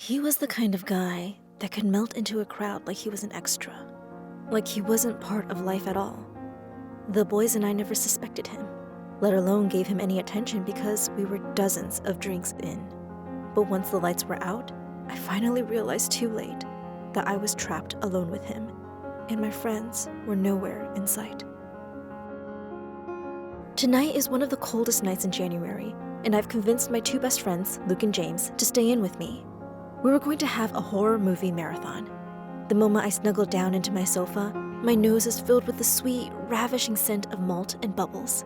He was the kind of guy that could melt into a crowd like he was an extra, like he wasn't part of life at all. The boys and I never suspected him, let alone gave him any attention because we were dozens of drinks in. But once the lights were out, I finally realized too late that I was trapped alone with him, and my friends were nowhere in sight. Tonight is one of the coldest nights in January, and I've convinced my two best friends, Luke and James, to stay in with me. We were going to have a horror movie marathon. The moment I snuggle down into my sofa, my nose is filled with the sweet, ravishing scent of malt and bubbles.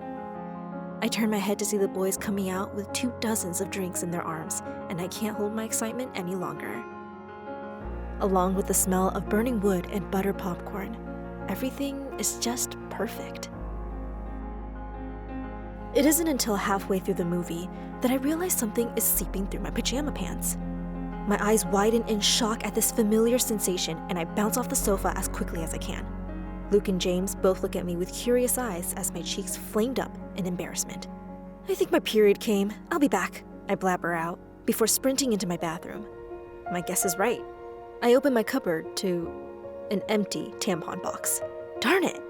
I turn my head to see the boys coming out with 2 dozens of drinks in their arms, and I can't hold my excitement any longer. Along with the smell of burning wood and butter popcorn, everything is just perfect. It isn't until halfway through the movie that I realize something is seeping through my pajama pants. My eyes widen in shock at this familiar sensation, and I bounce off the sofa as quickly as I can. Luke and James both look at me with curious eyes as my cheeks flamed up in embarrassment. "I think my period came. I'll be back," I blabber out before sprinting into my bathroom. My guess is right. I open my cupboard to an empty tampon box. Darn it!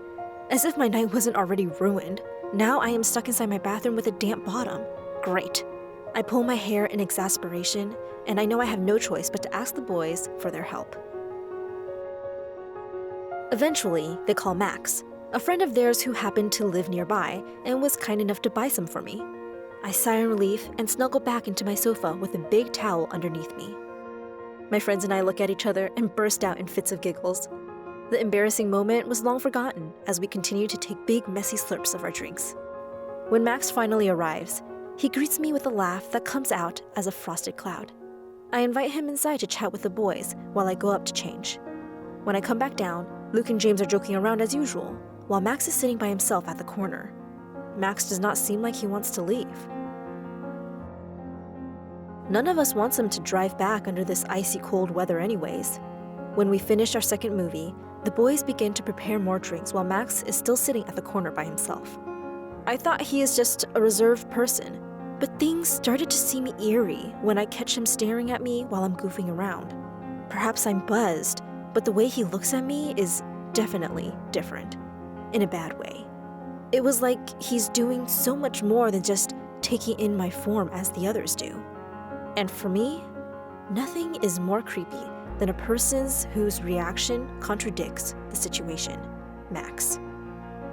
As if my night wasn't already ruined, now I am stuck inside my bathroom with a damp bottom. Great. I pull my hair in exasperation, and I know I have no choice but to ask the boys for their help. Eventually, they call Max, a friend of theirs who happened to live nearby and was kind enough to buy some for me. I sigh in relief and snuggle back into my sofa with a big towel underneath me. My friends and I look at each other and burst out in fits of giggles. The embarrassing moment was long forgotten as we continue to take big, messy slurps of our drinks. When Max finally arrives, he greets me with a laugh that comes out as a frosted cloud. I invite him inside to chat with the boys while I go up to change. When I come back down, Luke and James are joking around as usual, while Max is sitting by himself at the corner. Max does not seem like he wants to leave. None of us wants him to drive back under this icy cold weather anyways. When we finish our second movie, the boys begin to prepare more drinks while Max is still sitting at the corner by himself. I thought he is just a reserved person, but things started to seem eerie when I catch him staring at me while I'm goofing around. Perhaps I'm buzzed, but the way he looks at me is definitely different, in a bad way. It was like he's doing so much more than just taking in my form as the others do. And for me, nothing is more creepy than a person whose reaction contradicts the situation, Max.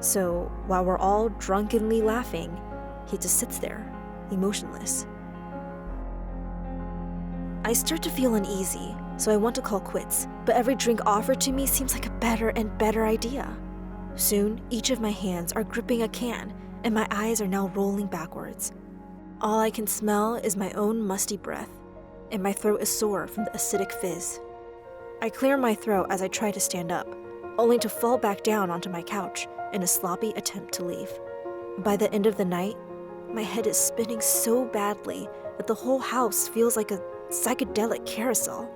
So while we're all drunkenly laughing, he just sits there, emotionless. I start to feel uneasy, so I want to call quits, but every drink offered to me seems like a better and better idea. Soon, each of my hands are gripping a can, and my eyes are now rolling backwards. All I can smell is my own musty breath, and my throat is sore from the acidic fizz. I clear my throat as I try to stand up, only to fall back down onto my couch in a sloppy attempt to leave. By the end of the night, my head is spinning so badly that the whole house feels like a psychedelic carousel.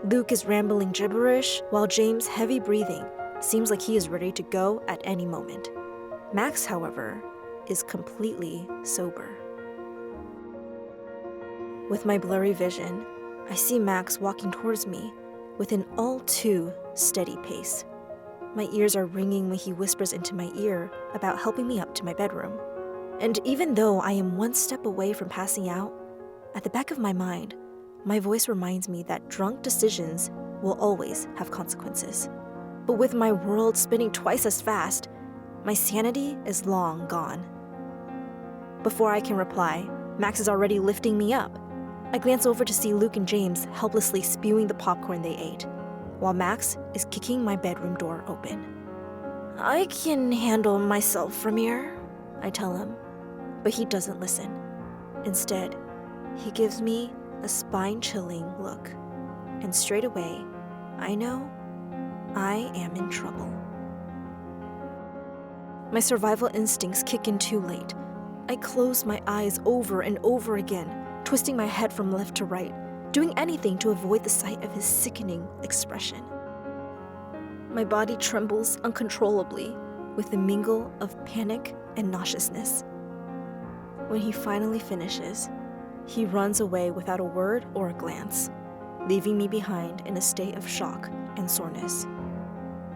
Luke is rambling gibberish, while James' heavy breathing seems like he is ready to go at any moment. Max, however, is completely sober. With my blurry vision, I see Max walking towards me with an all too steady pace. My ears are ringing when he whispers into my ear about helping me up to my bedroom. And even though I am one step away from passing out, at the back of my mind, my voice reminds me that drunk decisions will always have consequences. But with my world spinning twice as fast, my sanity is long gone. Before I can reply, Max is already lifting me up. I glance over to see Luke and James helplessly spewing the popcorn they ate, while Max is kicking my bedroom door open. "I can handle myself from here," I tell him, but he doesn't listen. Instead, he gives me a spine-chilling look, and straight away, I know I am in trouble. My survival instincts kick in too late. I close my eyes over and over again, twisting my head from left to right, doing anything to avoid the sight of his sickening expression. My body trembles uncontrollably with the mingle of panic and nauseousness. When he finally finishes, he runs away without a word or a glance. leaving me behind in a state of shock and soreness.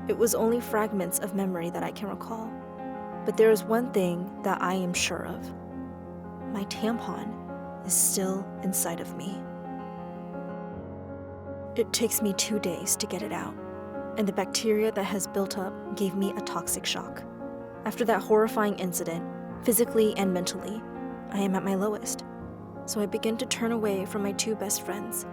It was only fragments of memory that I can recall, but there is one thing that I am sure of. My tampon is still inside of me. It takes me 2 days to get it out, and the bacteria that has built up gave me a toxic shock. After that horrifying incident, physically and mentally, I am at my lowest. So I begin to turn away from my 2 best friends.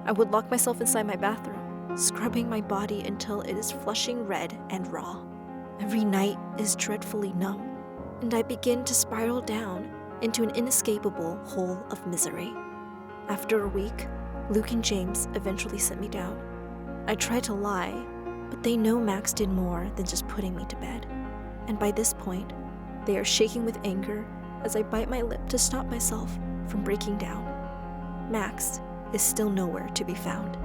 I would lock myself inside my bathroom, scrubbing my body until it is flushing red and raw. Every night is dreadfully numb, and I begin to spiral down into an inescapable hole of misery. After a week, Luke and James eventually set me down. I tried to lie, but they know Max did more than just putting me to bed. And by this point, they are shaking with anger as I bite my lip to stop myself from breaking down. Max is still nowhere to be found.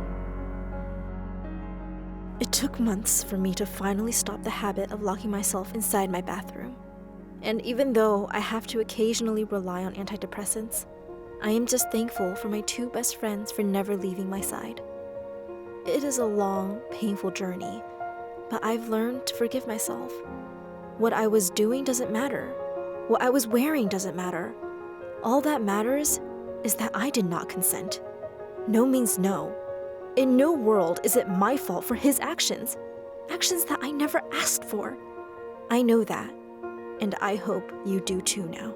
It took months for me to finally stop the habit of locking myself inside my bathroom. And even though I have to occasionally rely on antidepressants, I am just thankful for my 2 best friends for never leaving my side. It is a long, painful journey, but I've learned to forgive myself. What I was doing doesn't matter. What I was wearing doesn't matter. All that matters is that I did not consent. No means no. In no world is it my fault for his actions. Actions that I never asked for. I know that, and I hope you do too now.